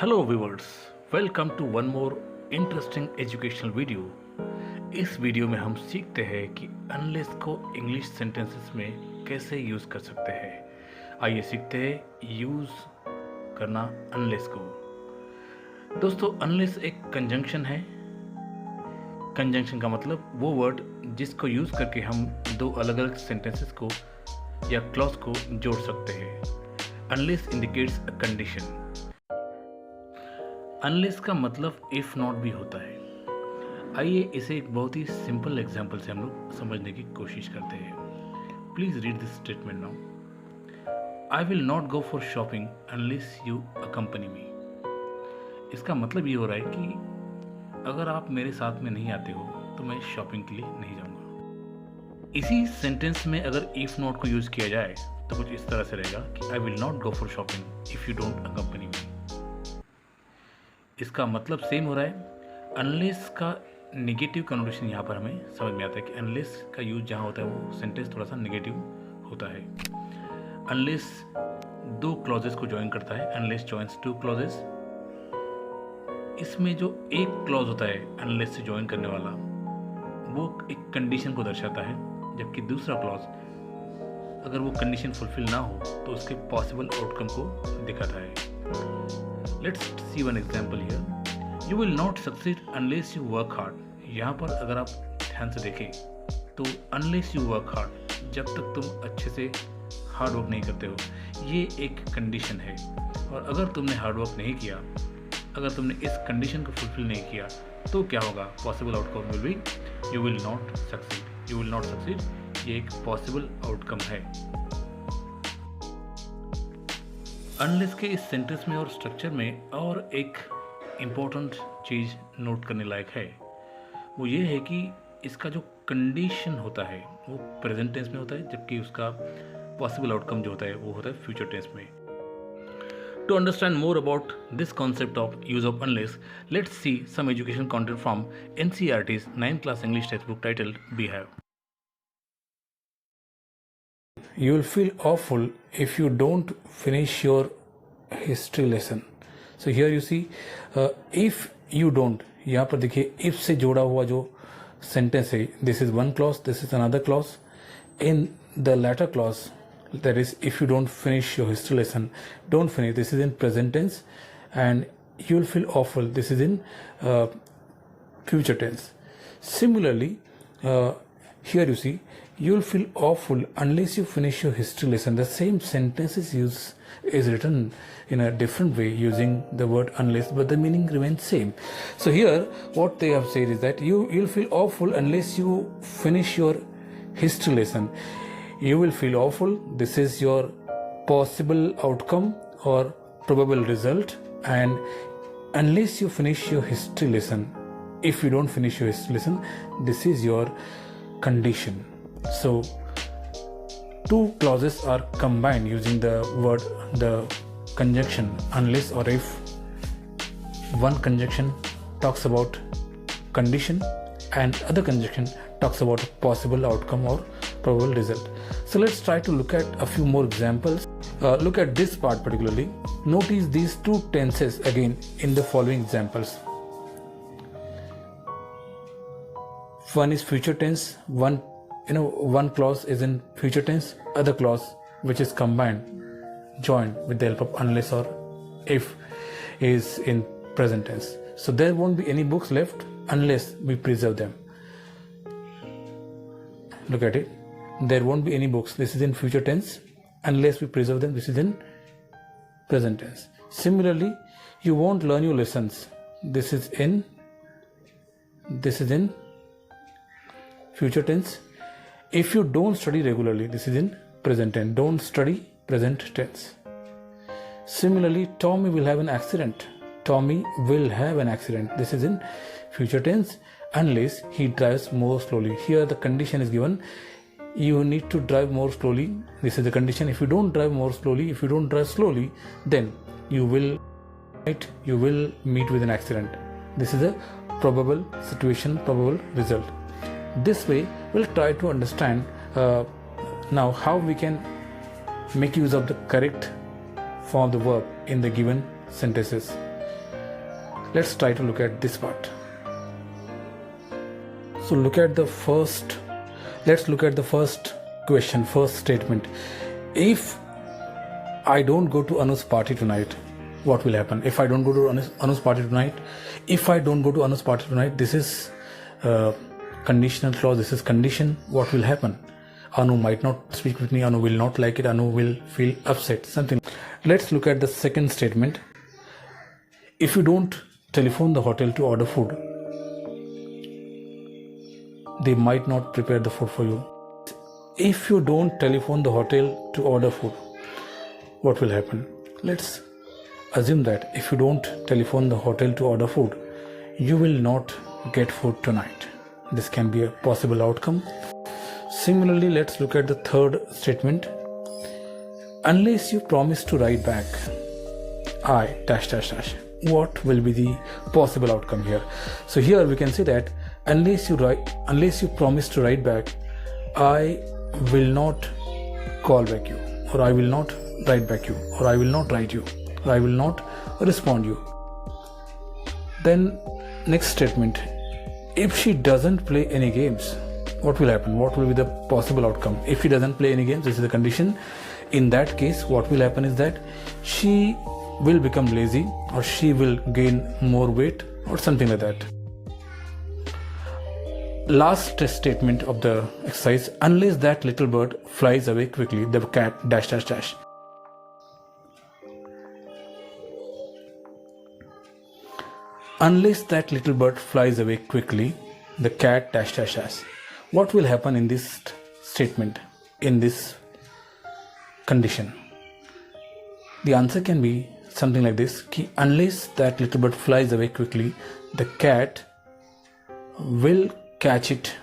Hello viewers, welcome to one more interesting educational video. इस video में हम सीखते हैं कि अनलेस को इंग्लिश सेंटेंसेस में कैसे यूज़ कर सकते हैं। आइए सीखते हैं यूज़ करना अनलेस को। दोस्तों, अनलेस एक कंजंक्शन है। कंजंक्शन का मतलब वो वर्ड जिसको यूज़ करके हम दो अलग अलग सेंटेंसेस को या क्लॉज को जोड़ सकते हैं। Unless indicates a condition. Unless का मतलब इफ़ नॉट भी होता है। आइए इसे एक बहुत ही सिंपल एग्जांपल से हम लोग समझने की कोशिश करते हैं। Please read this statement now. I will not go for shopping unless you accompany मी। इसका मतलब ये हो रहा है कि अगर आप मेरे साथ में नहीं आते हो तो मैं शॉपिंग के लिए नहीं जाऊँगा। इसी सेंटेंस में अगर इफ़ नॉट को यूज़ किया जाए तो कुछ इस तरह से रहेगा कि I will not go for shopping if you don't accompany मी। इसका मतलब सेम हो रहा है। अनलेस का नेगेटिव कनोटेशन यहाँ पर हमें समझ में आता है कि अनलेस का यूज जहाँ होता है वो सेंटेंस थोड़ा सा नेगेटिव होता है। अनलेस दो क्लॉजेस को ज्वाइन करता है। Unless joins two clauses. इसमें जो एक क्लॉज होता है अनलेस से ज्वाइन करने वाला, वो एक कंडीशन को दर्शाता है, जबकि दूसरा क्लॉज अगर वो कंडीशन फुलफिल ना हो तो उसके पॉसिबल आउटकम को दिखाता है। Let's see one example here. You will not succeed unless you work hard. यहाँ पर अगर आप ध्यान से देखें तो unless you work hard, जब तक तुम अच्छे से हार्ड वर्क नहीं करते हो, ये एक कंडीशन है। और अगर तुमने हार्ड वर्क नहीं किया, अगर तुमने इस कंडीशन को फुलफिल नहीं किया तो क्या होगा? Possible outcome will be you will not succeed. You will not succeed, ये एक पॉसिबल आउटकम है। अनलेस के इस सेंटेंस में और स्ट्रक्चर में और एक इम्पोर्टेंट चीज़ नोट करने लायक है, वो ये है कि इसका जो कंडीशन होता है वो प्रेजेंट टेंस में होता है, जबकि उसका पॉसिबल आउटकम जो होता है वो होता है फ्यूचर टेंस में। To understand more about this concept of use of unless, let's see some education content from NCERT's 9th class English textbook titled Beehive. You will feel awful if you don't finish your history lesson. So here you see, if you don't, यहाँ पर देखिए if से जोड़ा हुआ जो sentence है, this is one clause, this is another clause. In the latter clause, that is, if you don't finish your history lesson, don't finish, this is in present tense, and you will feel awful, this is in future tense. Similarly, here you see, you will feel awful unless you finish your history lesson. The same sentence is written in a different way using the word unless, but the meaning remains same. So here what they have said is that you'll feel awful unless you finish your history lesson. You will feel awful, this is your possible outcome or probable result, and unless you finish your history lesson, if you don't finish your history lesson, this is your condition. So two clauses are combined using the conjunction unless or if. One conjunction talks about condition and other conjunction talks about possible outcome or probable result. So let's try to look at a few more examples. Look at this part particularly. Notice these two tenses again in the following examples. One is future tense, one clause is in future tense, other clause which is combined, joined with the help of unless or if, is in present tense. So there won't be any books left unless we preserve them. Look at it. There won't be any books. This is in future tense. Unless we preserve them, this is in present tense. Similarly, you won't learn your lessons. This is in future tense. If you don't study regularly, this is in present tense. Don't study, present tense. Similarly, Tommy will have an accident. Tommy will have an accident. This is in future tense unless he drives more slowly. Here the condition is given. You need to drive more slowly. This is the condition. If you don't drive more slowly, if you don't drive slowly, then you will meet with an accident. This is a probable situation, probable result. This way we'll try to understand now how we can make use of the correct form of the verb in the given sentences. Let's try to look at this part. So look at the first, let's look at the first question, first statement. If I don't go to Anu's party tonight, what will happen? If I don't go to Anu's party tonight, if I don't go to Anu's party tonight, this is conditional clause, this is condition. What will happen? Anu might not speak with me, Anu will not like it, Anu will feel upset, something. Let's look at the second statement. If you don't telephone the hotel to order food, they might not prepare the food for you. If you don't telephone the hotel to order food, what will happen? Let's assume that if you don't telephone the hotel to order food, you will not get food tonight. This can be a possible outcome. Similarly, let's look at the third statement. Unless you promise to write back, I ... What will be the possible outcome here? So here we can say that unless you promise to write back, I will not call back you, or I will not write back you, or I will not write you, or I will not respond you. Then next statement, if she doesn't play any games, what will happen? What will be the possible outcome? If she doesn't play any games, this is the condition. In that case, what will happen is that she will become lazy, or she will gain more weight, or something like that. Last statement of the exercise, unless that little bird flies away quickly, the cat ... Unless that little bird flies away quickly, the cat ... What will happen in this statement, in this condition? The answer can be something like this, unless that little bird flies away quickly, the cat will catch it